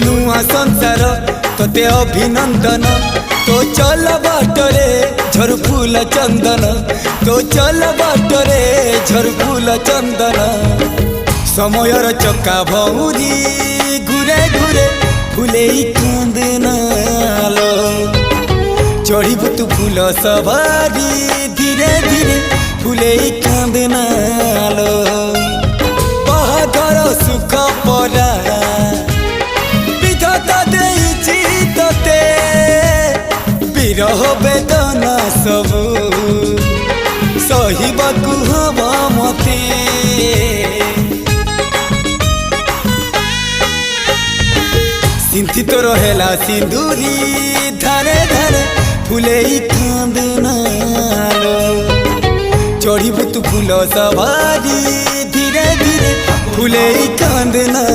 नुआ संसार तोते अभिनंदन तो चल बाटरे झर फूल चंदन तो चल बाटरे झर फूल चंदन समयर चक्का भौरी घुरे घुरे फुले कांदनालो चढ़ीबु तू फूल सवारी धीरे धीरे फुले कांदनालो बाहागर सुख परा विधाता देइछि तोते विरह वेदना सबु सहिबाकु हवा मते सिंथी तो रहेला सिंदूरी धारे धारे फुले कांदनालो चढ़ीबु तू फूल सवारी धीरे धीरे फुले कांदना।